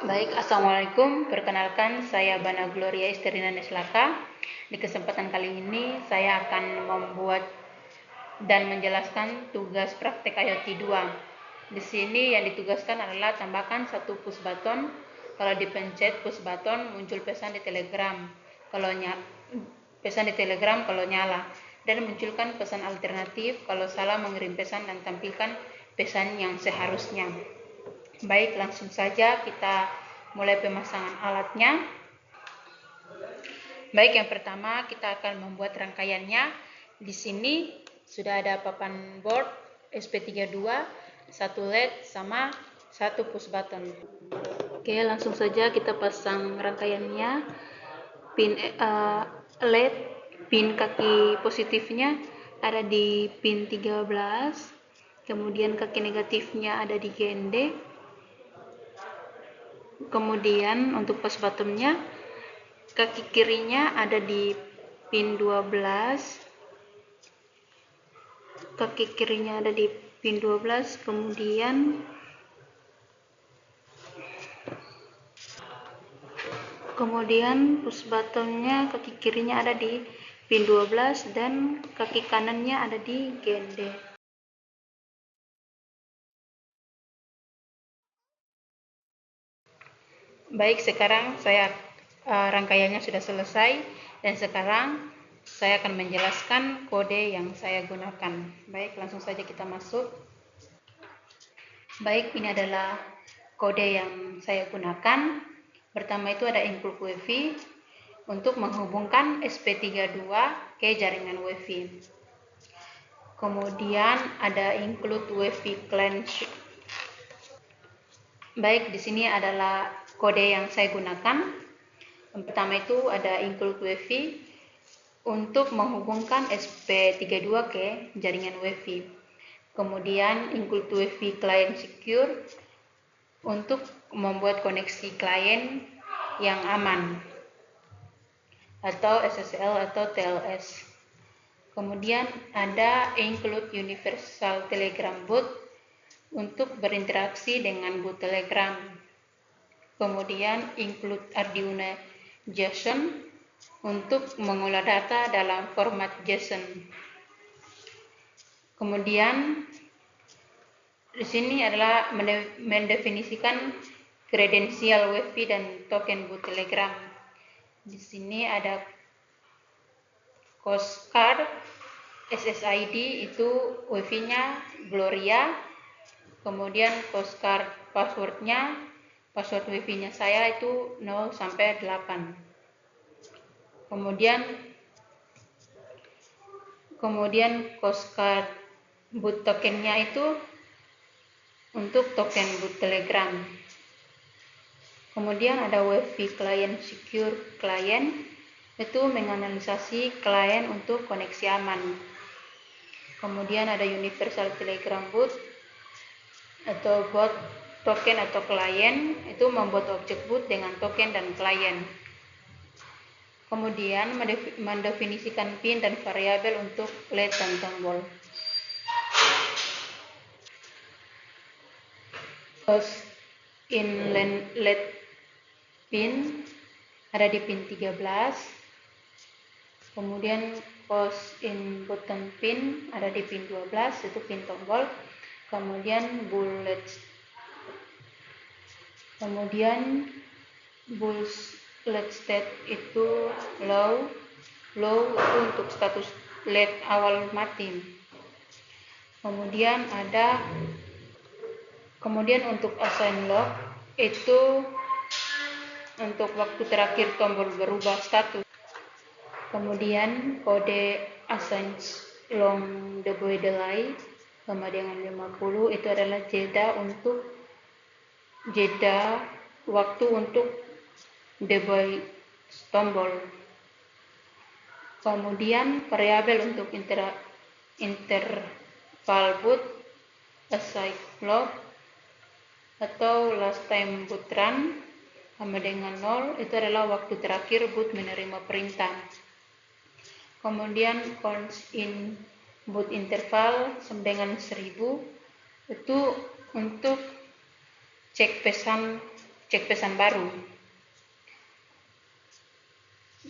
Baik, Assalamualaikum. Perkenalkan, saya Bana Gloria Esterina Neslaka. Di kesempatan kali ini, saya akan membuat dan menjelaskan tugas praktek IoT 2. Di sini yang ditugaskan adalah tambahkan satu push button. Kalau dipencet push button, muncul pesan di Telegram. Pesan di Telegram kalau nyala. Dan munculkan pesan alternatif kalau salah mengirim pesan dan tampilkan pesan yang seharusnya. Baik, langsung saja kita mulai pemasangan alatnya. Baik, yang pertama kita akan membuat rangkaiannya. Di sini sudah ada papan board SP32, satu LED sama satu push button. Oke, langsung saja kita pasang rangkaiannya. Pin LED, pin kaki positifnya ada di pin 13, kemudian kaki negatifnya ada di GND. Kemudian untuk push buttonnya, kaki kirinya ada di pin 12, kaki kirinya ada di pin 12, kemudian push buttonnya kaki kirinya ada di pin 12 dan kaki kanannya ada di GND. Baik, sekarang rangkaiannya sudah selesai dan sekarang saya akan menjelaskan kode yang saya gunakan. Baik, langsung saja kita masuk. Baik, ini adalah kode yang saya gunakan. Pertama itu ada include WiFi untuk menghubungkan SP32 ke jaringan WiFi. Kemudian ada include WiFi client. Baik, di sini adalah kode yang saya gunakan. Yang pertama itu ada include WiFi untuk menghubungkan SP32 ke jaringan WiFi. Kemudian include WiFi client secure untuk membuat koneksi klien yang aman atau SSL atau TLS. Kemudian ada include universal telegram bot untuk berinteraksi dengan bot Telegram. Kemudian include Arduino JSON untuk mengolah data dalam format JSON. Kemudian di sini adalah mendefinisikan kredensial WiFi dan token bot Telegram. Di sini ada host card, SSID itu WiFi-nya Gloria. Kemudian host card password-nya, password WiFi-nya saya itu 0 sampai 8. Kemudian host card boot token-nya itu untuk token boot Telegram. Kemudian ada WiFi client secure client, itu menganalisasi klien untuk koneksi aman. Kemudian ada universal telegram boot atau bot token atau klien, itu membuat objek boot dengan token dan klien. Kemudian mendefinisikan pin dan variabel untuk LED dan tombol. Host in LED pin ada di pin 13. Kemudian host in button pin ada di pin 12, itu pin tombol. Kemudian bullet state itu low itu untuk status LED awal mati. Kemudian untuk assign lock itu untuk waktu terakhir tombol berubah status. Kemudian kode assign long deboy delay sama dengan 50 itu adalah jeda waktu untuk deboy tombol. Kemudian variabel untuk interval boot, assign lock atau last time boot run sama dengan 0, itu adalah waktu terakhir boot menerima perintah. Kemudian counts in boot interval sama dengan 1000, itu untuk cek pesan cek pesan baru.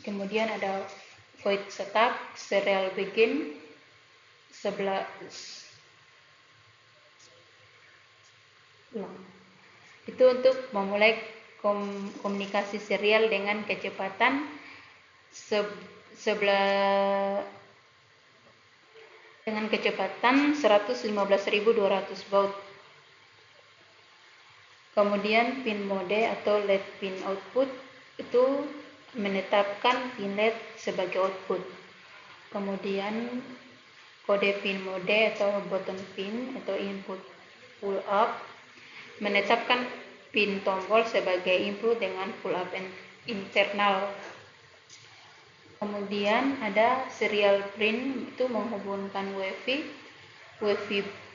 Kemudian ada void setup, serial begin, itu untuk memulai komunikasi serial dengan kecepatan 115.200 baud. Kemudian pin mode atau LED pin output itu menetapkan pin LED sebagai output. Kemudian kode pin mode atau button pin atau input pull up menetapkan pin tombol sebagai input dengan pull up internal. Kemudian ada serial print, itu menghubungkan WiFi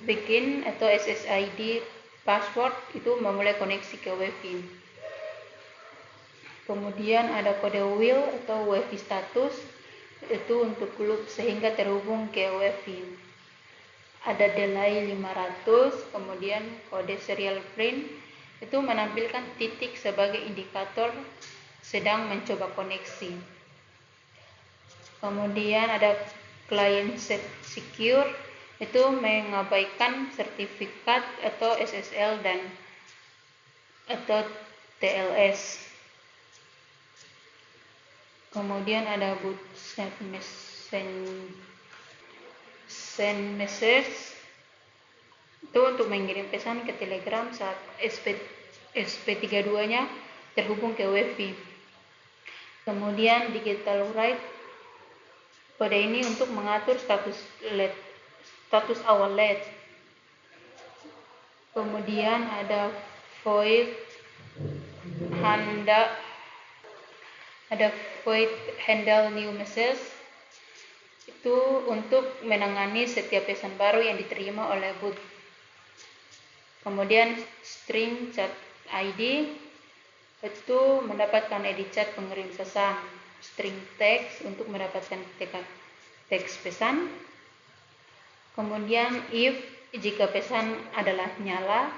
begin atau SSID password, itu memulai koneksi ke WiFi. Kemudian ada kode wheel atau WiFi status, itu untuk loop sehingga terhubung ke WiFi. Ada delay 500, kemudian kode serial print itu menampilkan titik sebagai indikator sedang mencoba koneksi. Kemudian ada client secure, itu mengabaikan sertifikat atau SSL atau TLS. Kemudian ada boot send message, itu untuk mengirim pesan ke Telegram saat SP32-nya terhubung ke WiFi. Kemudian digital write, kode ini untuk mengatur status awal LED. Kemudian ada void handle new message, itu untuk menangani setiap pesan baru yang diterima oleh boot. Kemudian string chat ID, itu mendapatkan edit chat pengirim pesan. String text untuk mendapatkan teks pesan. Kemudian if jika pesan adalah nyala.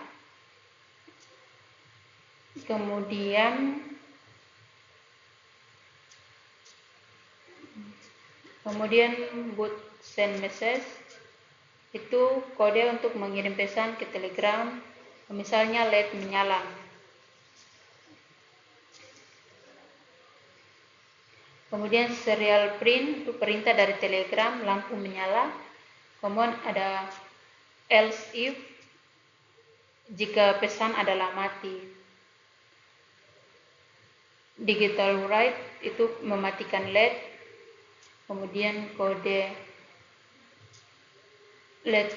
Kemudian boot send message, itu kode untuk mengirim pesan ke Telegram, misalnya LED menyala. Kemudian serial print, itu perintah dari Telegram, lampu menyala. Kemudian ada else if, jika pesan adalah mati. Digital write, itu mematikan LED. Kemudian kode LED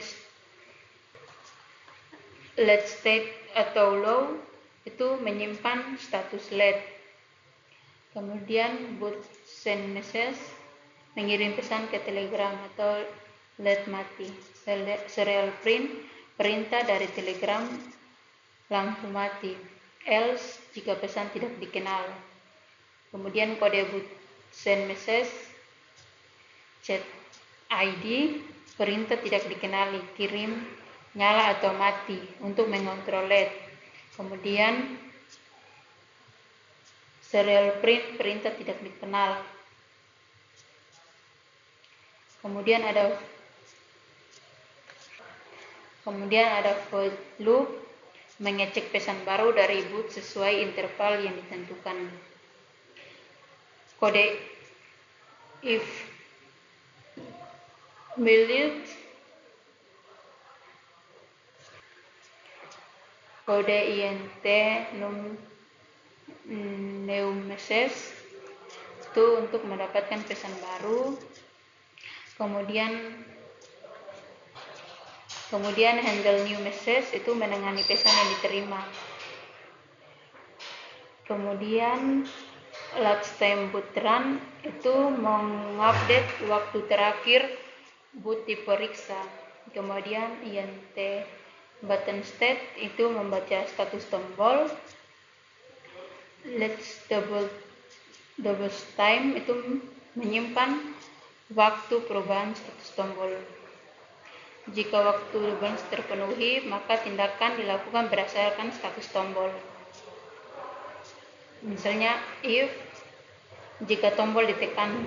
state atau low, itu menyimpan status LED. Kemudian boot send message, mengirim pesan ke Telegram atau LED mati. Serial print, perintah dari Telegram, lampu mati. Else, jika pesan tidak dikenal. Kemudian kode boot send message, chat ID, perintah tidak dikenali, kirim, nyala atau mati untuk mengontrol LED. Kemudian serial print, perintah tidak dikenal. Kemudian ada void loop, mengecek pesan baru dari boot sesuai interval yang ditentukan. Kode if mylib, kode int new message, itu untuk mendapatkan pesan baru. Kemudian handle new message, itu menangani pesan yang diterima. Kemudian last time boot run, itu mengupdate waktu terakhir boot diperiksa. Kemudian int button state, itu membaca status tombol. Let's double time, itu menyimpan waktu perubahan status tombol. Jika waktu terpenuhi, maka tindakan dilakukan berdasarkan status tombol. Misalnya if jika tombol ditekan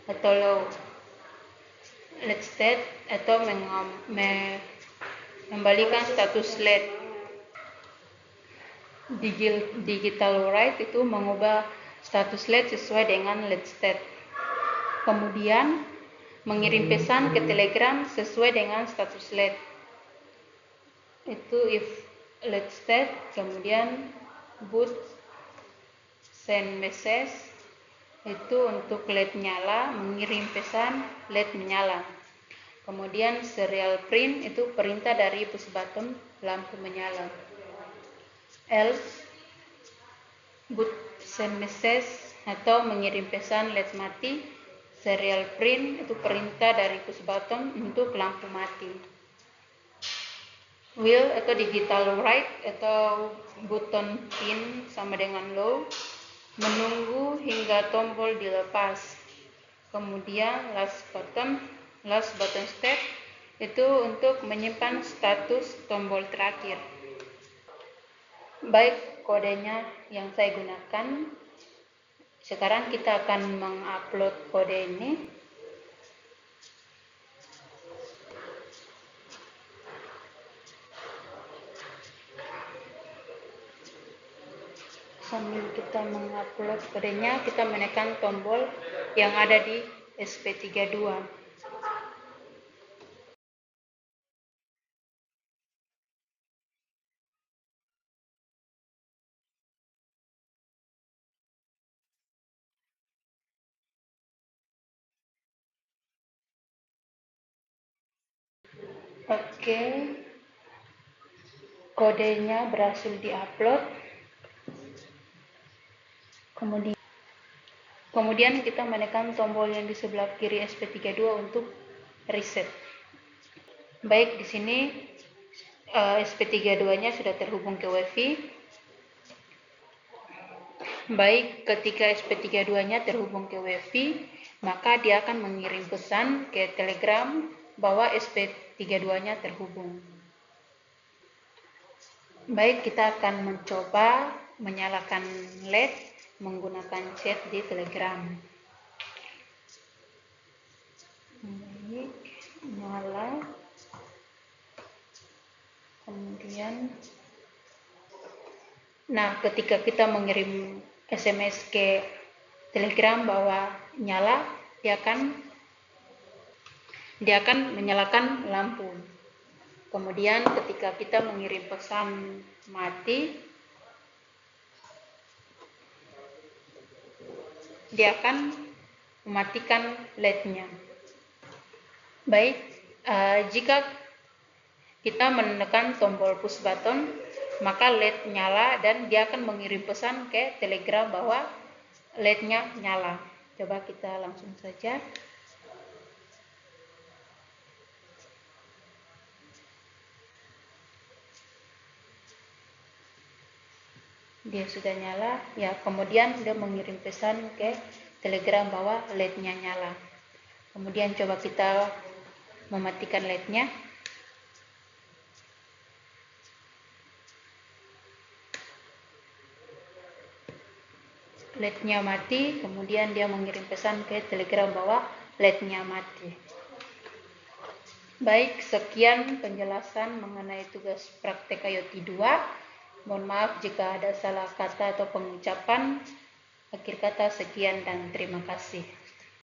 atau LED state atau membalikan status LED. Digital write itu mengubah status LED sesuai dengan LED state. Kemudian mengirim pesan ke Telegram sesuai dengan status LED. Itu if LED state, kemudian boot send message itu untuk LED nyala, mengirim pesan LED menyala. Kemudian serial print itu perintah dari push button lampu menyala. Else boot send message atau mengirim pesan LED mati. Serial print itu perintah dari push button untuk lampu mati. Will atau digital write atau button pin sama dengan low, menunggu hingga tombol dilepas. Kemudian last button state itu untuk menyimpan status tombol terakhir. Baik, kodenya yang saya gunakan. Sekarang kita akan mengupload kode ini. Sambil kita mengupload kodenya, kita menekan tombol yang ada di SP32. Oke, kodenya berhasil diupload. Kemudian kita menekan tombol yang di sebelah kiri SP32 untuk reset. Baik, di sini SP32-nya sudah terhubung ke WiFi. Baik, ketika SP32-nya terhubung ke WiFi, maka dia akan mengirim pesan ke Telegram bahwa SP32-nya terhubung. Baik, kita akan mencoba menyalakan LED menggunakan chat di Telegram. Baik, nyala. Kemudian, nah ketika kita mengirim SMS ke Telegram bahwa nyala, dia akan menyalakan lampu. Kemudian ketika kita mengirim pesan mati, dia akan mematikan LED-nya. Baik, jika kita menekan tombol push button, maka LED nyala dan dia akan mengirim pesan ke Telegram bahwa LED-nya nyala. Coba kita langsung saja. Dia sudah nyala, ya kemudian dia mengirim pesan ke Telegram bahwa LED-nya nyala. Kemudian coba kita mematikan LED-nya. LED-nya mati, kemudian dia mengirim pesan ke Telegram bahwa LED-nya mati. Baik, sekian penjelasan mengenai tugas praktek IoT 2. Mohon maaf jika ada salah kata atau pengucapan. Akhir kata sekian dan terima kasih.